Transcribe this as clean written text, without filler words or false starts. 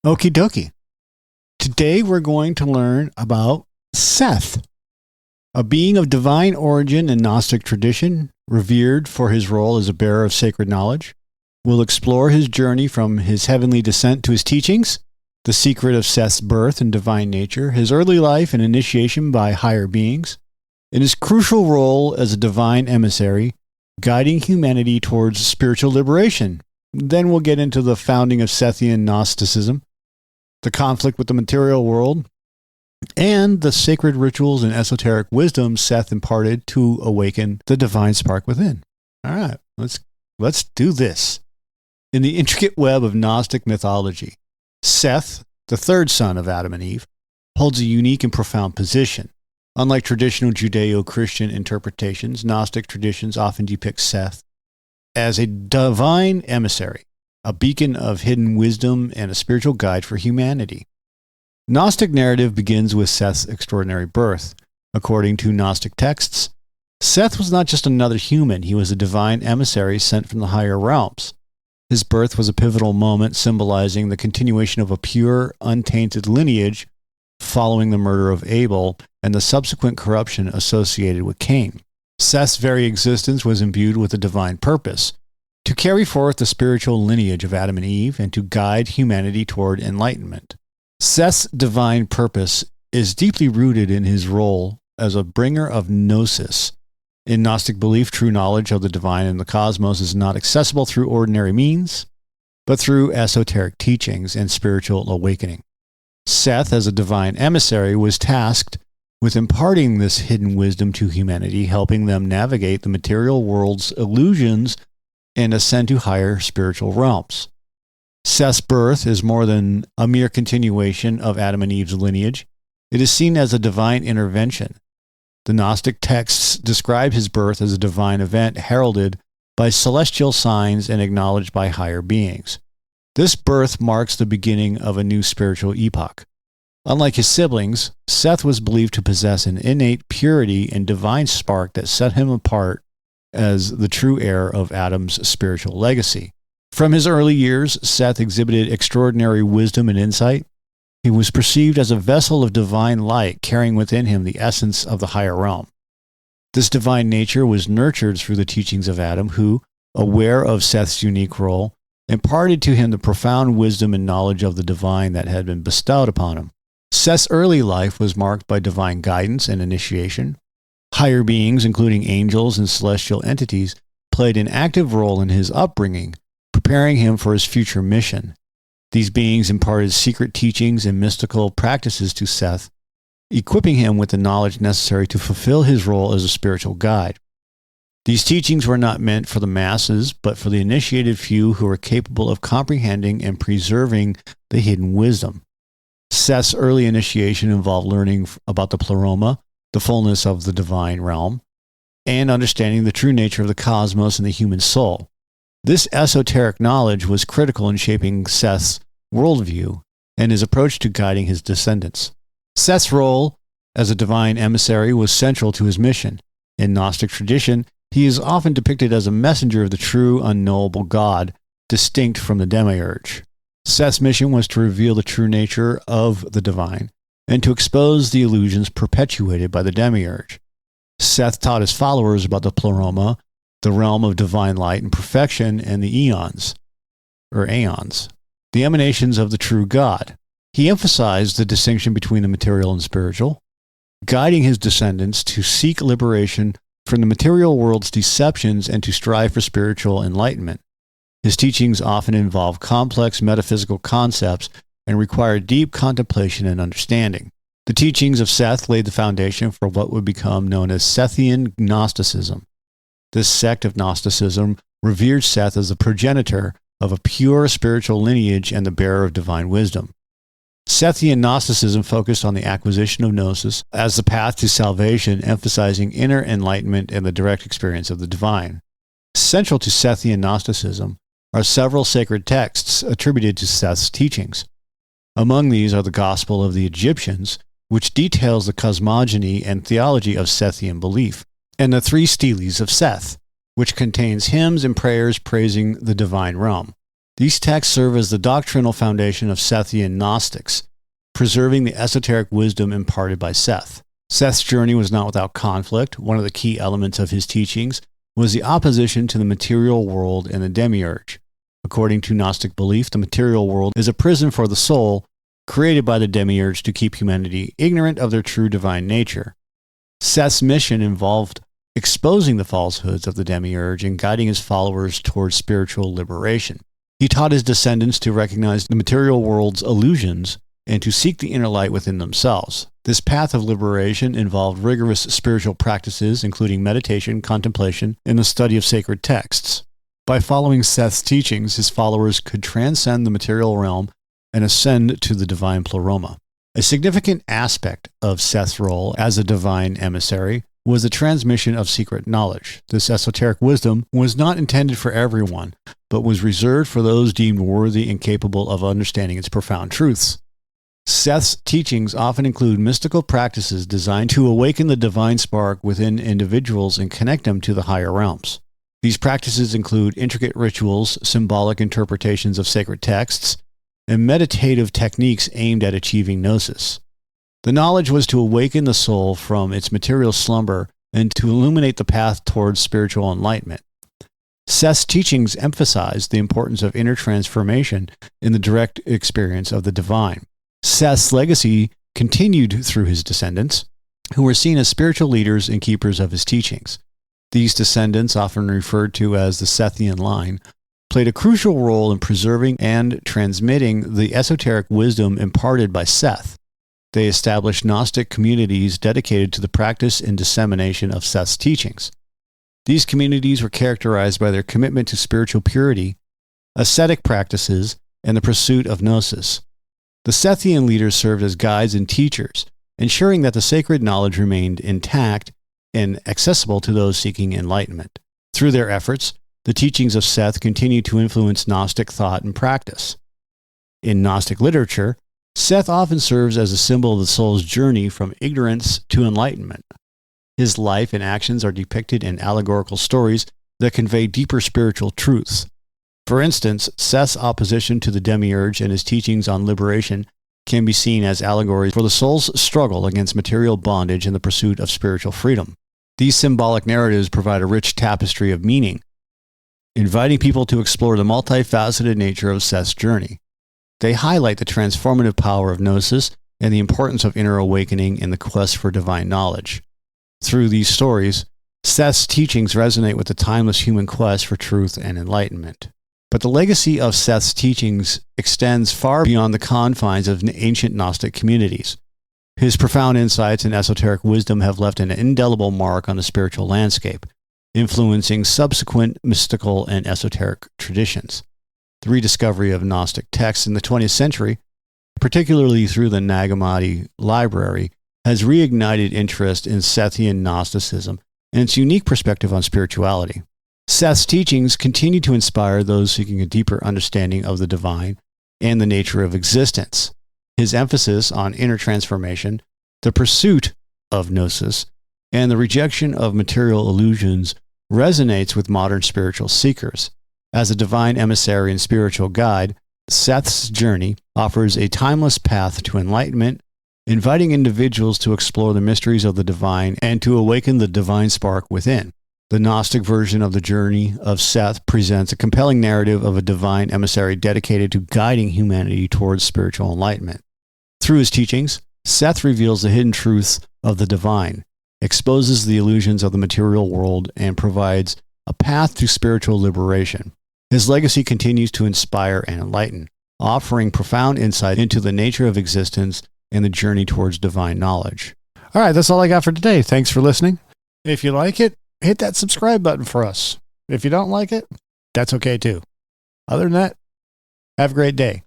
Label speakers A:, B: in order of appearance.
A: Okie dokie. Today we're going to learn about Seth, a being of divine origin in Gnostic tradition, revered for his role as a bearer of sacred knowledge. We'll explore his journey from his heavenly descent to his teachings, the secret of Seth's birth and divine nature, his early life and initiation by higher beings, and his crucial role as a divine emissary, guiding humanity towards spiritual liberation. Then we'll get into the founding of Sethian Gnosticism, the conflict with the material world, and the sacred rituals and esoteric wisdom Seth imparted to awaken the divine spark within. All right, let's do this. In the intricate web of Gnostic mythology, Seth, the third son of Adam and Eve, holds a unique and profound position. Unlike traditional Judeo-Christian interpretations, Gnostic traditions often depict Seth as a divine emissary, a beacon of hidden wisdom and a spiritual guide for humanity. Gnostic narrative begins with Seth's extraordinary birth. According to Gnostic texts, Seth was not just another human, he was a divine emissary sent from the higher realms. His birth was a pivotal moment symbolizing the continuation of a pure, untainted lineage following the murder of Abel and the subsequent corruption associated with Cain. Seth's very existence was imbued with a divine purpose, to carry forth the spiritual lineage of Adam and Eve and to guide humanity toward enlightenment. Seth's divine purpose is deeply rooted in his role as a bringer of gnosis. In Gnostic belief, true knowledge of the divine and the cosmos is not accessible through ordinary means, but through esoteric teachings and spiritual awakening. Seth, as a divine emissary, was tasked with imparting this hidden wisdom to humanity, helping them navigate the material world's illusions and ascend to higher spiritual realms. Seth's birth is more than a mere continuation of Adam and Eve's lineage. It is seen as a divine intervention. The Gnostic texts describe his birth as a divine event heralded by celestial signs and acknowledged by higher beings. This birth marks the beginning of a new spiritual epoch. Unlike his siblings, Seth was believed to possess an innate purity and divine spark that set him apart as the true heir of Adam's spiritual legacy. From his early years, Seth exhibited extraordinary wisdom and insight. He was perceived as a vessel of divine light, carrying within him the essence of the higher realm. This divine nature was nurtured through the teachings of Adam, who, aware of Seth's unique role, imparted to him the profound wisdom and knowledge of the divine that had been bestowed upon him. Seth's early life was marked by divine guidance and initiation. Higher beings, including angels and celestial entities, played an active role in his upbringing, preparing him for his future mission. These beings imparted secret teachings and mystical practices to Seth, equipping him with the knowledge necessary to fulfill his role as a spiritual guide. These teachings were not meant for the masses, but for the initiated few who were capable of comprehending and preserving the hidden wisdom. Seth's early initiation involved learning about the pleroma, the fullness of the divine realm, and understanding the true nature of the cosmos and the human soul. This esoteric knowledge was critical in shaping Seth's worldview and his approach to guiding his descendants. Seth's role as a divine emissary was central to his mission. In Gnostic tradition, he is often depicted as a messenger of the true, unknowable God, distinct from the demiurge. Seth's mission was to reveal the true nature of the divine and to expose the illusions perpetuated by the demiurge. Seth taught his followers about the pleroma, the realm of divine light and perfection, and the aeons, the emanations of the true God. He emphasized the distinction between the material and spiritual, guiding his descendants to seek liberation from the material world's deceptions and to strive for spiritual enlightenment. His teachings often involve complex metaphysical concepts and require deep contemplation and understanding. The teachings of Seth laid the foundation for what would become known as Sethian Gnosticism. This sect of Gnosticism revered Seth as the progenitor of a pure spiritual lineage and the bearer of divine wisdom. Sethian Gnosticism focused on the acquisition of gnosis as the path to salvation, emphasizing inner enlightenment and the direct experience of the divine. Central to Sethian Gnosticism are several sacred texts attributed to Seth's teachings. Among these are the Gospel of the Egyptians, which details the cosmogony and theology of Sethian belief, and the three steles of Seth, which contains hymns and prayers praising the divine realm. These texts serve as the doctrinal foundation of Sethian Gnostics, preserving the esoteric wisdom imparted by Seth. Seth's journey was not without conflict. One of the key elements of his teachings was the opposition to the material world and the demiurge. According to Gnostic belief, the material world is a prison for the soul, created by the demiurge to keep humanity ignorant of their true divine nature. Seth's mission involved exposing the falsehoods of the demiurge and guiding his followers towards spiritual liberation. He taught his descendants to recognize the material world's illusions and to seek the inner light within themselves. This path of liberation involved rigorous spiritual practices, including meditation, contemplation, and the study of sacred texts. By following Seth's teachings, his followers could transcend the material realm and ascend to the divine pleroma. A significant aspect of Seth's role as a divine emissary was the transmission of secret knowledge. This esoteric wisdom was not intended for everyone, but was reserved for those deemed worthy and capable of understanding its profound truths. Seth's teachings often include mystical practices designed to awaken the divine spark within individuals and connect them to the higher realms. These practices include intricate rituals, symbolic interpretations of sacred texts, and meditative techniques aimed at achieving gnosis. The knowledge was to awaken the soul from its material slumber and to illuminate the path towards spiritual enlightenment. Seth's teachings emphasized the importance of inner transformation in the direct experience of the divine. Seth's legacy continued through his descendants, who were seen as spiritual leaders and keepers of his teachings. These descendants, often referred to as the Sethian line, played a crucial role in preserving and transmitting the esoteric wisdom imparted by Seth. They established Gnostic communities dedicated to the practice and dissemination of Seth's teachings. These communities were characterized by their commitment to spiritual purity, ascetic practices, and the pursuit of gnosis. The Sethian leaders served as guides and teachers, ensuring that the sacred knowledge remained intact and accessible to those seeking enlightenment. Through their efforts, the teachings of Seth continue to influence Gnostic thought and practice. In Gnostic literature, Seth often serves as a symbol of the soul's journey from ignorance to enlightenment. His life and actions are depicted in allegorical stories that convey deeper spiritual truths. For instance, Seth's opposition to the demiurge and his teachings on liberation can be seen as allegories for the soul's struggle against material bondage and the pursuit of spiritual freedom. These symbolic narratives provide a rich tapestry of meaning, inviting people to explore the multifaceted nature of Seth's journey. They highlight the transformative power of gnosis and the importance of inner awakening in the quest for divine knowledge. Through these stories, Seth's teachings resonate with the timeless human quest for truth and enlightenment. But the legacy of Seth's teachings extends far beyond the confines of ancient Gnostic communities. His profound insights and esoteric wisdom have left an indelible mark on the spiritual landscape, influencing subsequent mystical and esoteric traditions. The rediscovery of Gnostic texts in the 20th century, particularly through the Nag Hammadi library, has reignited interest in Sethian Gnosticism and its unique perspective on spirituality. Seth's teachings continue to inspire those seeking a deeper understanding of the divine and the nature of existence. His emphasis on inner transformation, the pursuit of gnosis, and the rejection of material illusions resonates with modern spiritual seekers. As a divine emissary and spiritual guide, Seth's journey offers a timeless path to enlightenment, inviting individuals to explore the mysteries of the divine and to awaken the divine spark within. The Gnostic version of the journey of Seth presents a compelling narrative of a divine emissary dedicated to guiding humanity towards spiritual enlightenment. Through his teachings, Seth reveals the hidden truths of the divine, exposes the illusions of the material world, and provides a path to spiritual liberation. His legacy continues to inspire and enlighten, offering profound insight into the nature of existence and the journey towards divine knowledge. All right, that's all I got for today. Thanks for listening. If you like it, hit that subscribe button for us. If you don't like it, that's okay too. Other than that, have a great day.